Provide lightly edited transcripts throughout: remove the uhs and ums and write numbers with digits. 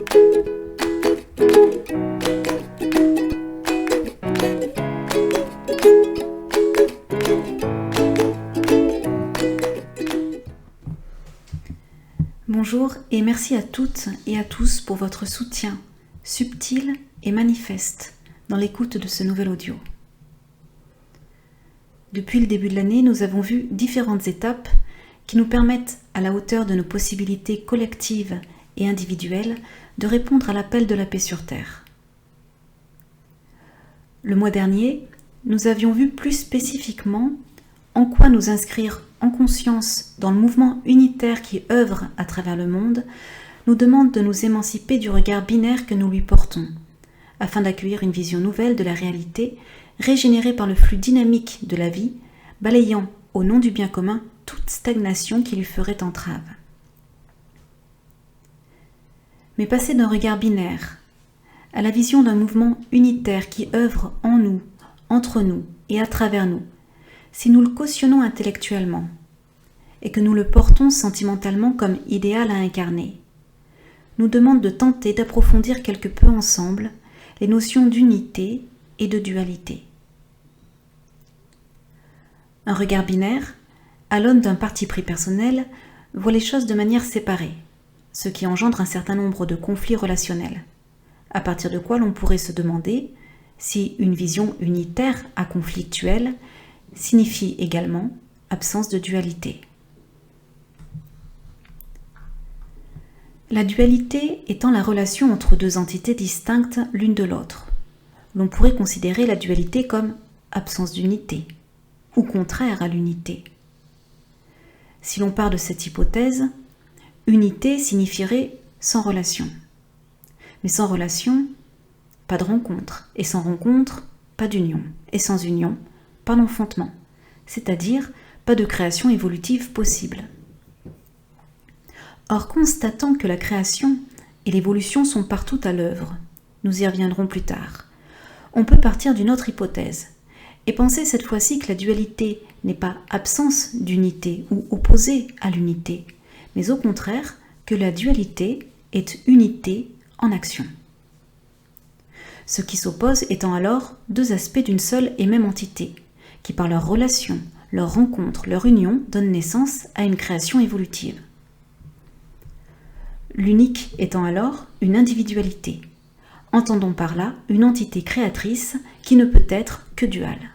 Bonjour et merci à toutes et à tous pour votre soutien, subtil et manifeste, dans l'écoute de ce nouvel audio. Depuis le début de l'année, nous avons vu différentes étapes qui nous permettent, à la hauteur de nos possibilités collectives et individuelles, de répondre à l'appel de la paix sur Terre. Le mois dernier, nous avions vu plus spécifiquement en quoi nous inscrire en conscience dans le mouvement unitaire qui œuvre à travers le monde nous demande de nous émanciper du regard binaire que nous lui portons, afin d'accueillir une vision nouvelle de la réalité, régénérée par le flux dynamique de la vie, balayant, au nom du bien commun, toute stagnation qui lui ferait entrave. Mais passer d'un regard binaire à la vision d'un mouvement unitaire qui œuvre en nous, entre nous et à travers nous, si nous le cautionnons intellectuellement et que nous le portons sentimentalement comme idéal à incarner, nous demande de tenter d'approfondir quelque peu ensemble les notions d'unité et de dualité. Un regard binaire, à l'aune d'un parti pris personnel, voit les choses de manière séparée, ce qui engendre un certain nombre de conflits relationnels, à partir de quoi l'on pourrait se demander si une vision unitaire à conflictuelle signifie également absence de dualité. La dualité étant la relation entre deux entités distinctes l'une de l'autre. L'on pourrait considérer la dualité comme absence d'unité, ou contraire à l'unité. Si l'on part de cette hypothèse, unité signifierait sans relation. Mais sans relation, pas de rencontre, et sans rencontre, pas d'union, et sans union, pas d'enfantement, c'est-à-dire pas de création évolutive possible. Or, constatant que la création et l'évolution sont partout à l'œuvre, nous y reviendrons plus tard, on peut partir d'une autre hypothèse et penser cette fois-ci que la dualité n'est pas absence d'unité ou opposée à l'unité, mais au contraire que la dualité est unité en action. Ce qui s'oppose étant alors deux aspects d'une seule et même entité, qui par leur relation, leur rencontre, leur union donnent naissance à une création évolutive. L'unique étant alors une individualité. Entendons par là une entité créatrice qui ne peut être que duale.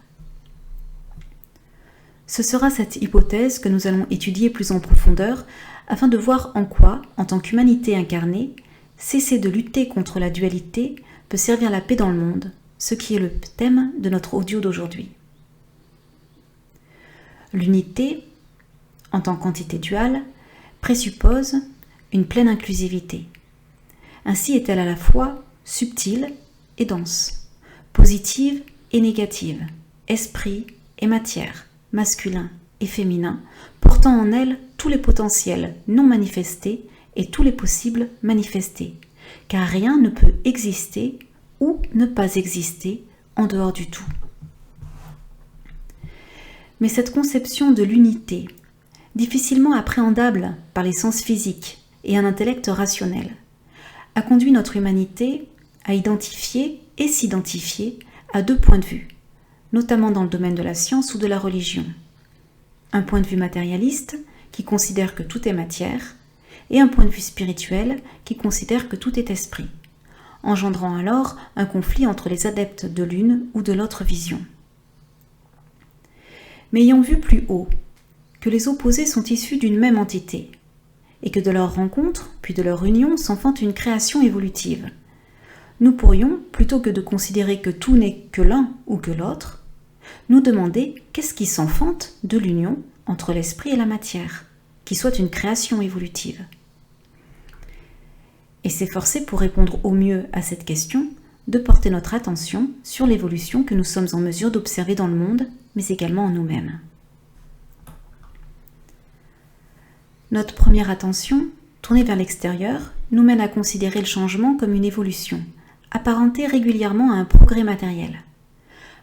Ce sera cette hypothèse que nous allons étudier plus en profondeur afin de voir en quoi, en tant qu'humanité incarnée, cesser de lutter contre la dualité peut servir la paix dans le monde, ce qui est le thème de notre audio d'aujourd'hui. L'unité, en tant qu'entité duale, présuppose une pleine inclusivité. Ainsi est-elle à la fois subtile et dense, positive et négative, esprit et matière, masculin et féminin, portant en elle tous les potentiels non manifestés et tous les possibles manifestés, car rien ne peut exister ou ne pas exister en dehors du tout. Mais cette conception de l'unité, difficilement appréhendable par les sens physiques et un intellect rationnel, a conduit notre humanité à identifier et s'identifier à deux points de vue, notamment dans le domaine de la science ou de la religion. Un point de vue matérialiste qui considère que tout est matière, et un point de vue spirituel qui considère que tout est esprit, engendrant alors un conflit entre les adeptes de l'une ou de l'autre vision. Mais ayant vu plus haut que les opposés sont issus d'une même entité, et que de leur rencontre, puis de leur union, s'enfante une création évolutive, nous pourrions, plutôt que de considérer que tout n'est que l'un ou que l'autre, nous demander qu'est-ce qui s'enfante de l'union entre l'esprit et la matière, qui soit une création évolutive. Et s'efforcer pour répondre au mieux à cette question, de porter notre attention sur l'évolution que nous sommes en mesure d'observer dans le monde, mais également en nous-mêmes. Notre première attention, tournée vers l'extérieur, nous mène à considérer le changement comme une évolution, apparentée régulièrement à un progrès matériel.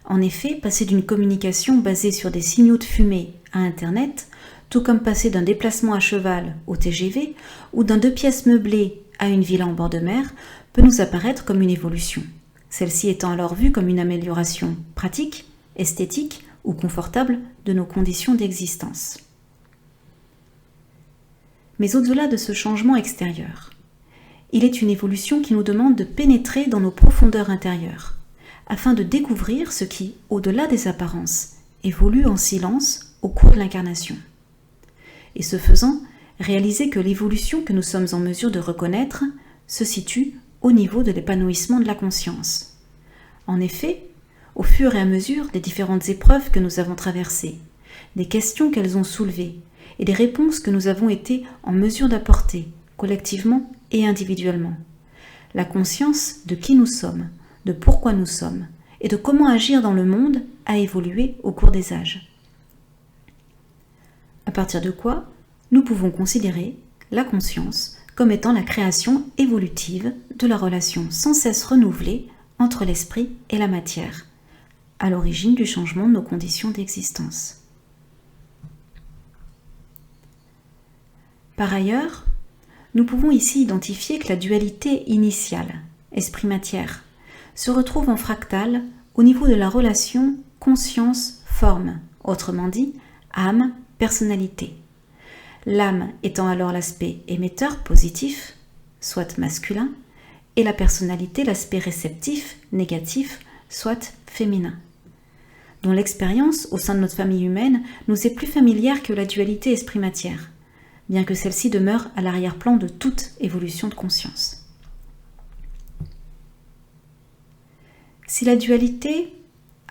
En effet, passer d'une communication basée sur des signaux de fumée à Internet, tout comme passer d'un déplacement à cheval au TGV ou d'un 2 pièces meublé à une villa en bord de mer peut nous apparaître comme une évolution, celle-ci étant alors vue comme une amélioration pratique, esthétique ou confortable de nos conditions d'existence. Mais au-delà de ce changement extérieur, il est une évolution qui nous demande de pénétrer dans nos profondeurs intérieures, afin de découvrir ce qui, au-delà des apparences, évolue en silence au cours de l'incarnation. Et ce faisant, réaliser que l'évolution que nous sommes en mesure de reconnaître se situe au niveau de l'épanouissement de la conscience. En effet, au fur et à mesure des différentes épreuves que nous avons traversées, des questions qu'elles ont soulevées et des réponses que nous avons été en mesure d'apporter, collectivement et individuellement, la conscience de qui nous sommes, de pourquoi nous sommes et de comment agir dans le monde a évolué au cours des âges. À partir de quoi, nous pouvons considérer la conscience comme étant la création évolutive de la relation sans cesse renouvelée entre l'esprit et la matière, à l'origine du changement de nos conditions d'existence. Par ailleurs, nous pouvons ici identifier que la dualité initiale, esprit-matière, se retrouve en fractal au niveau de la relation conscience-forme, autrement dit, âme-personnalité. L'âme étant alors l'aspect émetteur positif, soit masculin, et la personnalité l'aspect réceptif, négatif, soit féminin, dont l'expérience au sein de notre famille humaine nous est plus familière que la dualité esprit-matière, bien que celle-ci demeure à l'arrière-plan de toute évolution de conscience. Si la dualité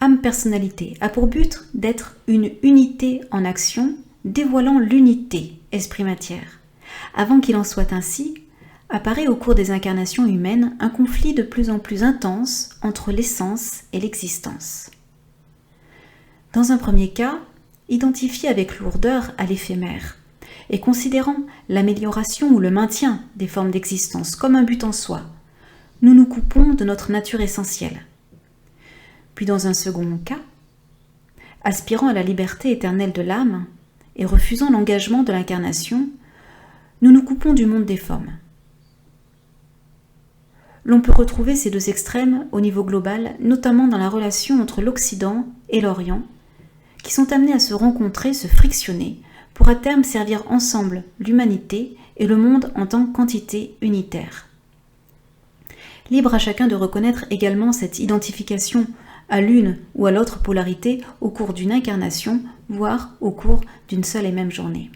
âme-personnalité a pour but d'être une unité en action, dévoilant l'unité esprit-matière, avant qu'il en soit ainsi, apparaît au cours des incarnations humaines un conflit de plus en plus intense entre l'essence et l'existence. Dans un premier cas, identifié avec lourdeur à l'éphémère, et considérant l'amélioration ou le maintien des formes d'existence comme un but en soi, nous nous coupons de notre nature essentielle. Puis dans un second cas, aspirant à la liberté éternelle de l'âme et refusant l'engagement de l'incarnation, nous nous coupons du monde des formes. L'on peut retrouver ces deux extrêmes au niveau global, notamment dans la relation entre l'Occident et l'Orient, qui sont amenés à se rencontrer, se frictionner, pour à terme servir ensemble l'humanité et le monde en tant qu'entité unitaire. Libre à chacun de reconnaître également cette identification à l'une ou à l'autre polarité au cours d'une incarnation, voire au cours d'une seule et même journée.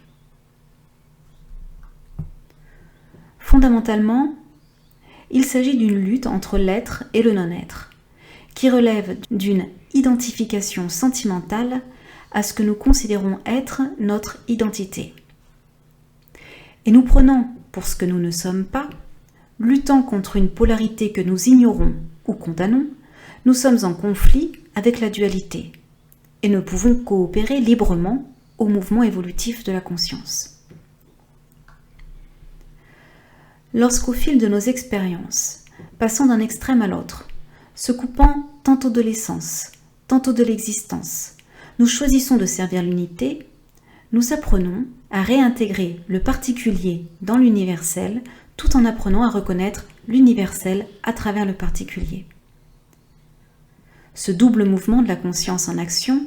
Fondamentalement, il s'agit d'une lutte entre l'être et le non-être, qui relève d'une identification sentimentale à ce que nous considérons être notre identité. Et nous prenant pour ce que nous ne sommes pas, luttant contre une polarité que nous ignorons ou condamnons, nous sommes en conflit avec la dualité et ne pouvons coopérer librement au mouvement évolutif de la conscience. Lorsqu'au fil de nos expériences, passant d'un extrême à l'autre, se coupant tantôt de l'essence, tantôt de l'existence, nous choisissons de servir l'unité, nous apprenons à réintégrer le particulier dans l'universel tout en apprenant à reconnaître l'universel à travers le particulier. Ce double mouvement de la conscience en action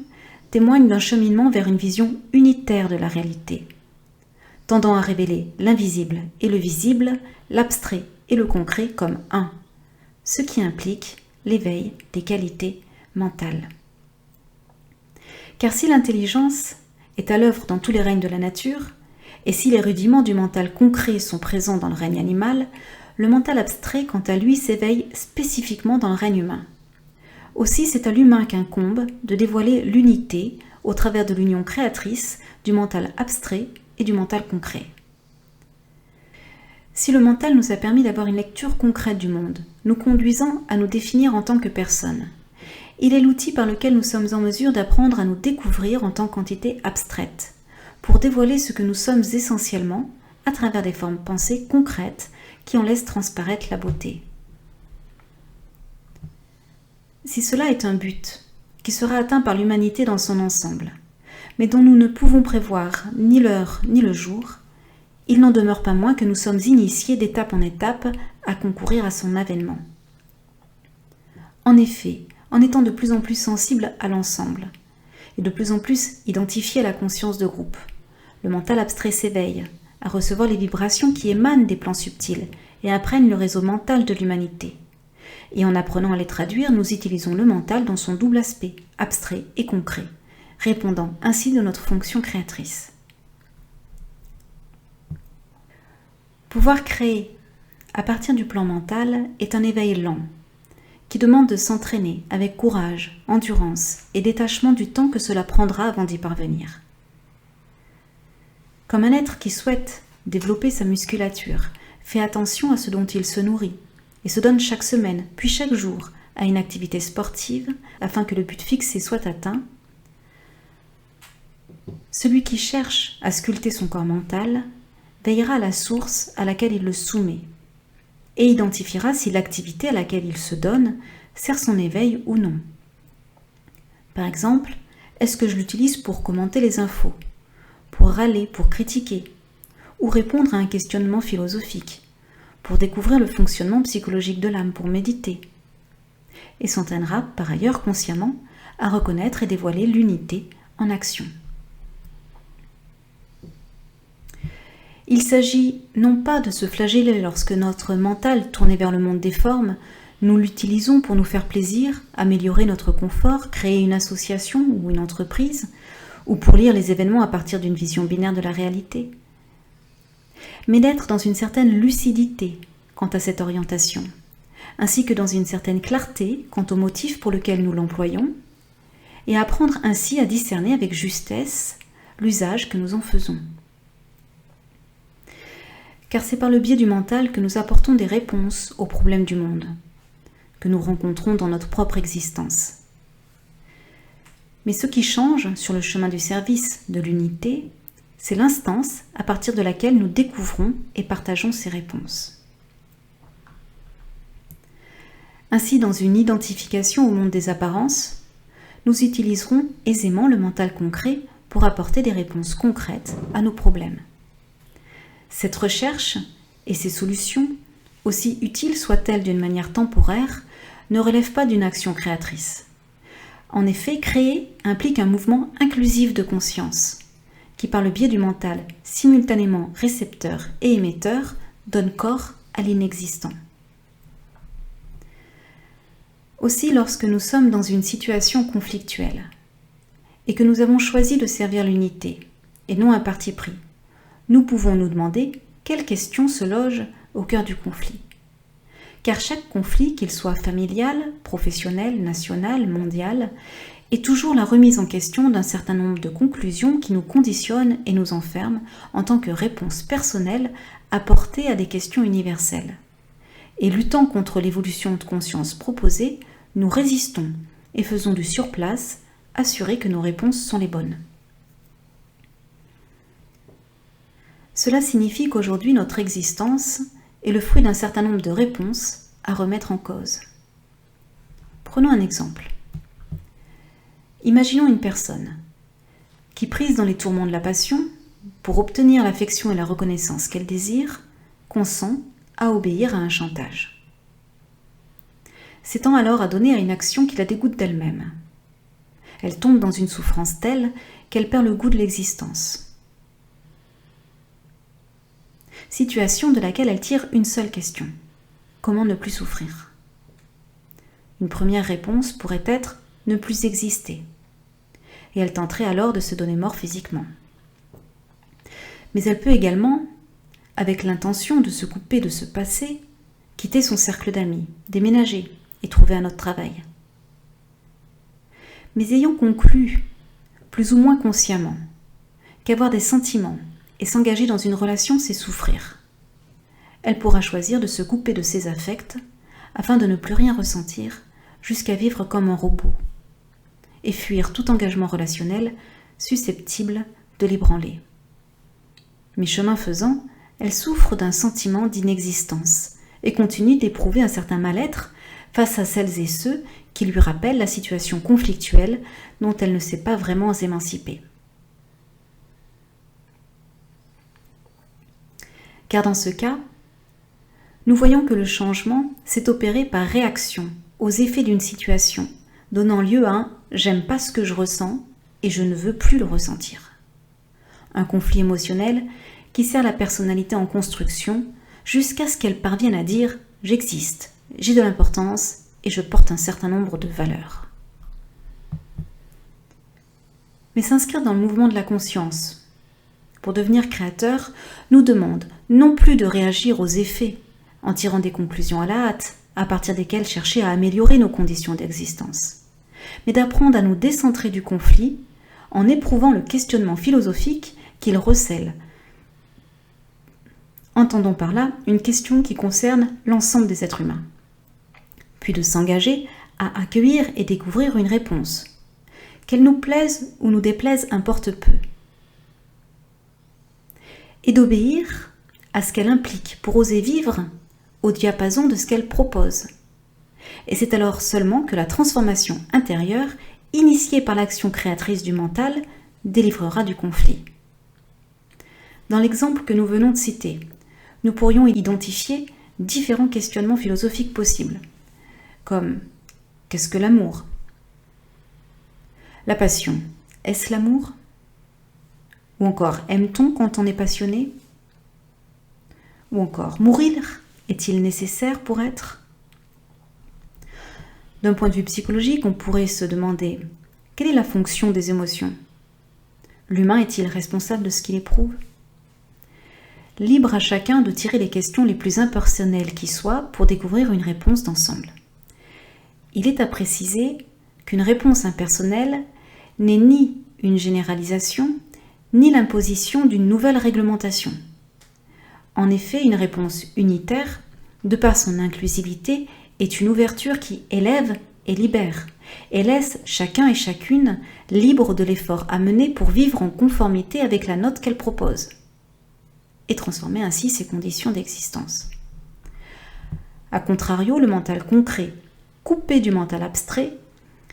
témoigne d'un cheminement vers une vision unitaire de la réalité, tendant à révéler l'invisible et le visible, l'abstrait et le concret comme un, ce qui implique l'éveil des qualités mentales. Car si l'intelligence est à l'œuvre dans tous les règnes de la nature, et si les rudiments du mental concret sont présents dans le règne animal, le mental abstrait, quant à lui, s'éveille spécifiquement dans le règne humain. Aussi, c'est à l'humain qu'incombe de dévoiler l'unité au travers de l'union créatrice du mental abstrait et du mental concret. Si le mental nous a permis d'avoir une lecture concrète du monde, nous conduisant à nous définir en tant que personne, il est l'outil par lequel nous sommes en mesure d'apprendre à nous découvrir en tant qu'entité abstraite, pour dévoiler ce que nous sommes essentiellement à travers des formes pensées concrètes qui en laissent transparaître la beauté. Si cela est un but qui sera atteint par l'humanité dans son ensemble, mais dont nous ne pouvons prévoir ni l'heure ni le jour, il n'en demeure pas moins que nous sommes initiés d'étape en étape à concourir à son avènement. En effet, en étant de plus en plus sensible à l'ensemble, et de plus en plus identifié à la conscience de groupe, le mental abstrait s'éveille, à recevoir les vibrations qui émanent des plans subtils et apprennent le réseau mental de l'humanité. Et en apprenant à les traduire, nous utilisons le mental dans son double aspect, abstrait et concret, répondant ainsi de notre fonction créatrice. Pouvoir créer à partir du plan mental est un éveil lent, qui demande de s'entraîner avec courage, endurance et détachement du temps que cela prendra avant d'y parvenir. Comme un être qui souhaite développer sa musculature, fait attention à ce dont il se nourrit et se donne chaque semaine, puis chaque jour, à une activité sportive afin que le but fixé soit atteint, celui qui cherche à sculpter son corps mental veillera à la source à laquelle il le soumet et identifiera si l'activité à laquelle il se donne sert son éveil ou non. Par exemple, est-ce que je l'utilise pour commenter les infos, pour râler, pour critiquer, ou répondre à un questionnement philosophique, pour découvrir le fonctionnement psychologique de l'âme, pour méditer, et s'entraînera par ailleurs consciemment à reconnaître et dévoiler l'unité en action. Il s'agit non pas de se flageller lorsque notre mental, tourné vers le monde des formes, nous l'utilisons pour nous faire plaisir, améliorer notre confort, créer une association ou une entreprise, ou pour lire les événements à partir d'une vision binaire de la réalité, mais d'être dans une certaine lucidité quant à cette orientation, ainsi que dans une certaine clarté quant au motif pour lequel nous l'employons, et apprendre ainsi à discerner avec justesse l'usage que nous en faisons. Car c'est par le biais du mental que nous apportons des réponses aux problèmes du monde, que nous rencontrons dans notre propre existence. Mais ce qui change sur le chemin du service de l'unité, c'est l'instance à partir de laquelle nous découvrons et partageons ces réponses. Ainsi, dans une identification au monde des apparences, nous utiliserons aisément le mental concret pour apporter des réponses concrètes à nos problèmes. Cette recherche et ces solutions, aussi utiles soient-elles d'une manière temporaire, ne relèvent pas d'une action créatrice. En effet, créer implique un mouvement inclusif de conscience, qui par le biais du mental, simultanément récepteur et émetteur, donne corps à l'inexistant. Aussi, lorsque nous sommes dans une situation conflictuelle, et que nous avons choisi de servir l'unité, et non un parti pris, nous pouvons nous demander quelle question se loge au cœur du conflit. Car chaque conflit, qu'il soit familial, professionnel, national, mondial, est toujours la remise en question d'un certain nombre de conclusions qui nous conditionnent et nous enferment en tant que réponse personnelle apportée à des questions universelles. Et luttant contre l'évolution de conscience proposée, nous résistons et faisons du surplace, assurés que nos réponses sont les bonnes. Cela signifie qu'aujourd'hui notre existence est le fruit d'un certain nombre de réponses à remettre en cause. Prenons un exemple. Imaginons une personne qui, prise dans les tourments de la passion, pour obtenir l'affection et la reconnaissance qu'elle désire, consent à obéir à un chantage. S'étend alors à donner à une action qui la dégoûte d'elle-même. Elle tombe dans une souffrance telle qu'elle perd le goût de l'existence. Situation de laquelle elle tire une seule question. Comment ne plus souffrir ? Une première réponse pourrait être ne plus exister. Et elle tenterait alors de se donner mort physiquement. Mais elle peut également, avec l'intention de se couper de ce passé, quitter son cercle d'amis, déménager et trouver un autre travail. Mais ayant conclu, plus ou moins consciemment, qu'avoir des sentiments et s'engager dans une relation, c'est souffrir, elle pourra choisir de se couper de ses affects afin de ne plus rien ressentir jusqu'à vivre comme un robot et fuir tout engagement relationnel susceptible de l'ébranler. Mais chemin faisant, elle souffre d'un sentiment d'inexistence et continue d'éprouver un certain mal-être face à celles et ceux qui lui rappellent la situation conflictuelle dont elle ne s'est pas vraiment émancipée. car dans ce cas, nous voyons que le changement s'est opéré par réaction aux effets d'une situation, donnant lieu à un « j'aime pas ce que je ressens et je ne veux plus le ressentir ». Un conflit émotionnel qui sert la personnalité en construction jusqu'à ce qu'elle parvienne à dire « j'existe, j'ai de l'importance et je porte un certain nombre de valeurs ». Mais s'inscrire dans le mouvement de la conscience, pour devenir créateur, nous demande non plus de réagir aux effets en tirant des conclusions à la hâte, à partir desquelles chercher à améliorer nos conditions d'existence, mais d'apprendre à nous décentrer du conflit en éprouvant le questionnement philosophique qu'il recèle. Entendons par là une question qui concerne l'ensemble des êtres humains, puis de s'engager à accueillir et découvrir une réponse. Qu'elle nous plaise ou nous déplaise importe peu. Et d'obéir à ce qu'elle implique pour oser vivre au diapason de ce qu'elle propose. Et c'est alors seulement que la transformation intérieure, initiée par l'action créatrice du mental, délivrera du conflit. Dans l'exemple que nous venons de citer, nous pourrions identifier différents questionnements philosophiques possibles, comme « qu'est-ce que l'amour ?» La passion, est-ce l'amour ? Ou encore, aime-t-on quand on est passionné ? Ou encore, mourir, est-il nécessaire pour être ? D'un point de vue psychologique, on pourrait se demander, quelle est la fonction des émotions ? L'humain est-il responsable de ce qu'il éprouve ? Libre à chacun de tirer les questions les plus impersonnelles qui soient pour découvrir une réponse d'ensemble. Il est à préciser qu'une réponse impersonnelle n'est ni une généralisation, ni l'imposition d'une nouvelle réglementation. En effet, une réponse unitaire, de par son inclusivité, est une ouverture qui élève et libère, et laisse chacun et chacune libre de l'effort à mener pour vivre en conformité avec la note qu'elle propose, et transformer ainsi ses conditions d'existence. A contrario, le mental concret, coupé du mental abstrait,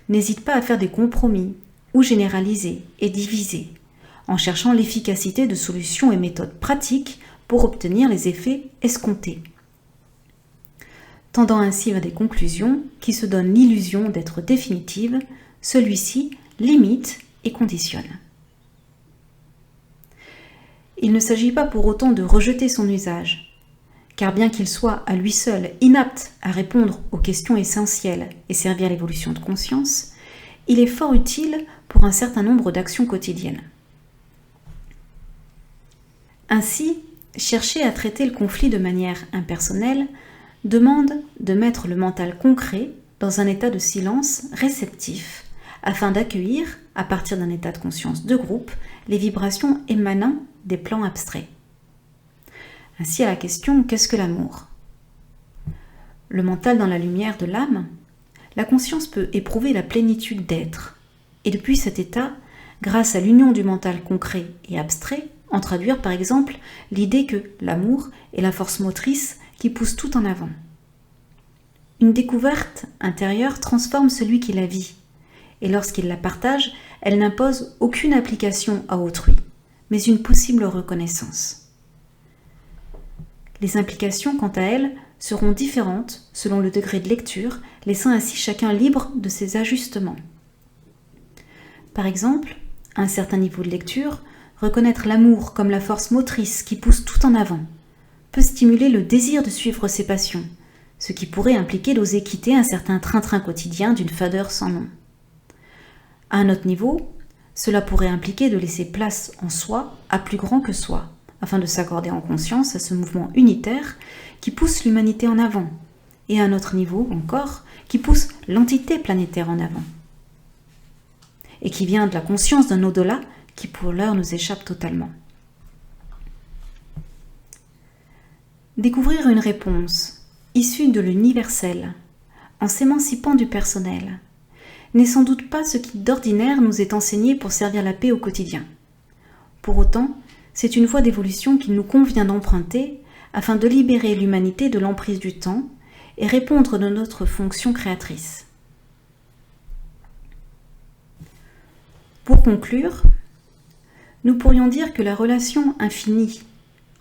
n'hésite pas à faire des compromis, ou généraliser et diviser, en cherchant l'efficacité de solutions et méthodes pratiques pour obtenir les effets escomptés, tendant ainsi vers des conclusions qui se donnent l'illusion d'être définitives, celui-ci limite et conditionne. Il ne s'agit pas pour autant de rejeter son usage, car bien qu'il soit à lui seul inapte à répondre aux questions essentielles et servir l'évolution de conscience, il est fort utile pour un certain nombre d'actions quotidiennes. Ainsi, chercher à traiter le conflit de manière impersonnelle demande de mettre le mental concret dans un état de silence réceptif afin d'accueillir, à partir d'un état de conscience de groupe, les vibrations émanant des plans abstraits. Ainsi à la question « Qu'est-ce que l'amour ?» Le mental dans la lumière de l'âme, la conscience peut éprouver la plénitude d'être, et depuis cet état, grâce à l'union du mental concret et abstrait, en traduire par exemple l'idée que l'amour est la force motrice qui pousse tout en avant. Une découverte intérieure transforme celui qui la vit, et lorsqu'il la partage, elle n'impose aucune application à autrui, mais une possible reconnaissance. Les implications, quant à elles, seront différentes selon le degré de lecture, laissant ainsi chacun libre de ses ajustements. Par exemple, à un certain niveau de lecture, reconnaître l'amour comme la force motrice qui pousse tout en avant peut stimuler le désir de suivre ses passions, ce qui pourrait impliquer d'oser quitter un certain train-train quotidien d'une fadeur sans nom. À un autre niveau, cela pourrait impliquer de laisser place en soi à plus grand que soi, afin de s'accorder en conscience à ce mouvement unitaire qui pousse l'humanité en avant, et à un autre niveau encore, qui pousse l'entité planétaire en avant, et qui vient de la conscience d'un au-delà qui pour l'heure nous échappe totalement. Découvrir une réponse issue de l'universel, en s'émancipant du personnel, n'est sans doute pas ce qui d'ordinaire nous est enseigné pour servir la paix au quotidien. Pour autant, c'est une voie d'évolution qu'il nous convient d'emprunter afin de libérer l'humanité de l'emprise du temps et répondre de notre fonction créatrice. Pour conclure, nous pourrions dire que la relation infinie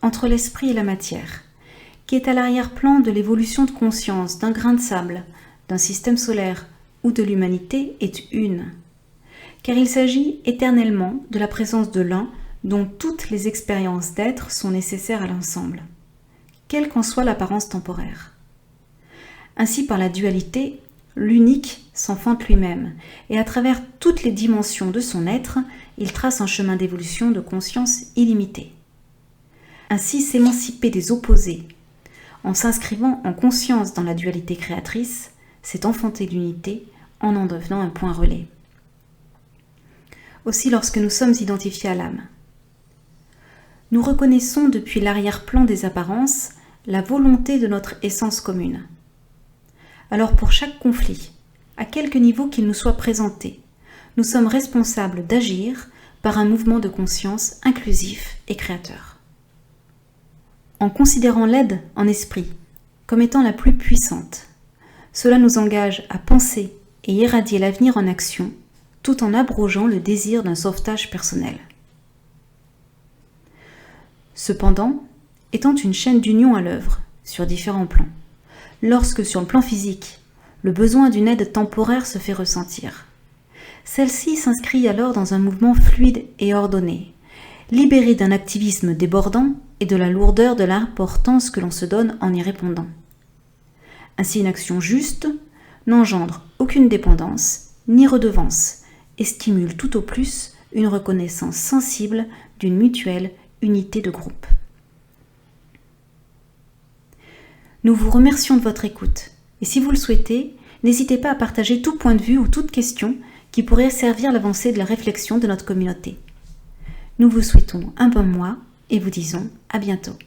entre l'esprit et la matière, qui est à l'arrière-plan de l'évolution de conscience d'un grain de sable, d'un système solaire ou de l'humanité, est une. Car il s'agit éternellement de la présence de l'un dont toutes les expériences d'être sont nécessaires à l'ensemble, quelle qu'en soit l'apparence temporaire. Ainsi, par la dualité, l'unique s'enfante lui-même, et à travers toutes les dimensions de son être, il trace un chemin d'évolution de conscience illimité. Ainsi, s'émanciper des opposés, en s'inscrivant en conscience dans la dualité créatrice, c'est enfanter l'unité en devenant un point relais. Aussi, lorsque nous sommes identifiés à l'âme, nous reconnaissons depuis l'arrière-plan des apparences la volonté de notre essence commune. Alors pour chaque conflit, à quelque niveau qu'il nous soit présenté, nous sommes responsables d'agir par un mouvement de conscience inclusif et créateur. En considérant l'aide en esprit comme étant la plus puissante, cela nous engage à penser et irradier l'avenir en action, tout en abrogeant le désir d'un sauvetage personnel. Cependant, étant une chaîne d'union à l'œuvre, sur différents plans, lorsque sur le plan physique, le besoin d'une aide temporaire se fait ressentir, celle-ci s'inscrit alors dans un mouvement fluide et ordonné, libéré d'un activisme débordant et de la lourdeur de l'importance que l'on se donne en y répondant. Ainsi, une action juste n'engendre aucune dépendance ni redevance et stimule tout au plus une reconnaissance sensible d'une mutuelle unité de groupe. Nous vous remercions de votre écoute et si vous le souhaitez, n'hésitez pas à partager tout point de vue ou toute question qui pourrait servir l'avancée de la réflexion de notre communauté. Nous vous souhaitons un bon mois et vous disons à bientôt.